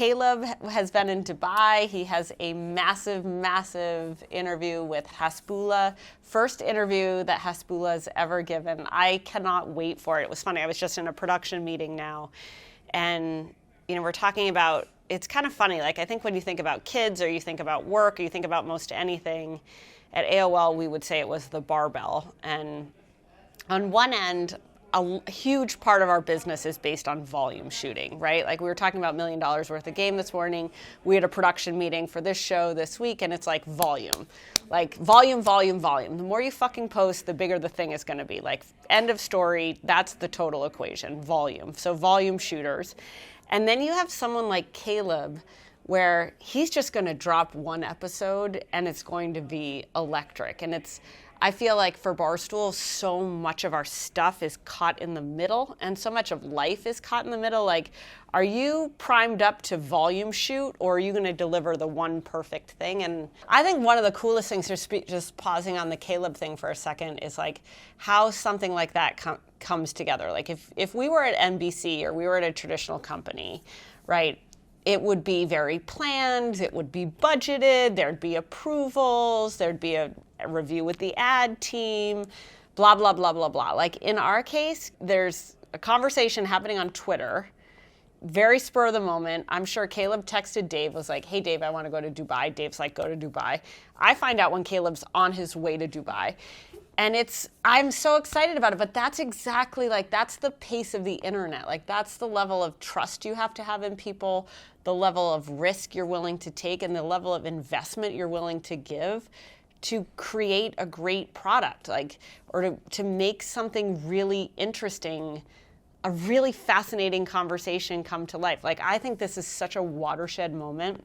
Caleb has been in Dubai. He has a massive, massive interview with Hasbulla. First interview that Hasbulla has ever given. I cannot wait for it. It was funny. I was just in a production meeting now, and we're talking about, it's kind of funny. Like, I think when you think about kids or you think about work or you think about most anything, at AOL we would say it was the barbell. And on one end, a huge part of our business is based on volume shooting, right? Like, we were talking about $1 million worth of game this morning. We had a production meeting for this show this week, and it's like volume. Like, volume, volume, volume. The more you fucking post, the bigger the thing is going to be. Like, end of story, that's the total equation, volume. So volume shooters. And then you have someone like Caleb, where he's just going to drop one episode, and it's going to be electric. And I feel like for Barstool, so much of our stuff is caught in the middle, and so much of life is caught in the middle. Like, are you primed up to volume shoot, or are you going to deliver the one perfect thing? And I think one of the coolest things, just pausing on the Caleb thing for a second, is like how something like that comes together. Like, if we were at NBC or we were at a traditional company, right, it would be very planned, it would be budgeted, there'd be approvals, there'd be a review with the ad team, blah, blah, blah, blah, blah. Like, in our case, there's a conversation happening on Twitter, very spur of the moment. I'm sure Caleb texted Dave, was like, hey, Dave, I want to go to Dubai. Dave's like, go to Dubai. I find out when Caleb's on his way to Dubai. And I'm so excited about it, but that's exactly, like, that's the pace of the internet. Like, that's the level of trust you have to have in people, the level of risk you're willing to take, and the level of investment you're willing to give to create a great product, like, or to make something really interesting, a really fascinating conversation come to life. Like, I think this is such a watershed moment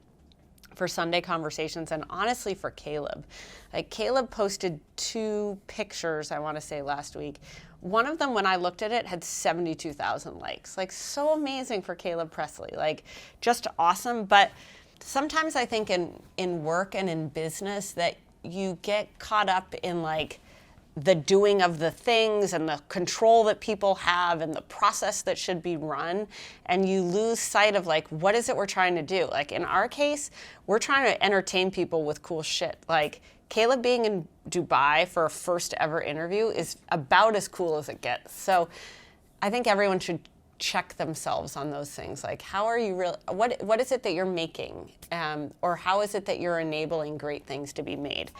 for Sunday Conversations, and honestly for Caleb. Like, Caleb posted 2 pictures, I want to say, last week. One of them, when I looked at it, had 72,000 likes. Like, so amazing for Caleb Presley. Like, just awesome. But sometimes I think in work and in business that you get caught up in, like, the doing of the things and the control that people have and the process that should be run, and you lose sight of, like, what is it we're trying to do? Like, in our case, we're trying to entertain people with cool shit. Like, Caleb being in Dubai for a first ever interview is about as cool as it gets. So I think everyone should check themselves on those things. Like, how are you what is it that you're making? Or how is it that you're enabling great things to be made?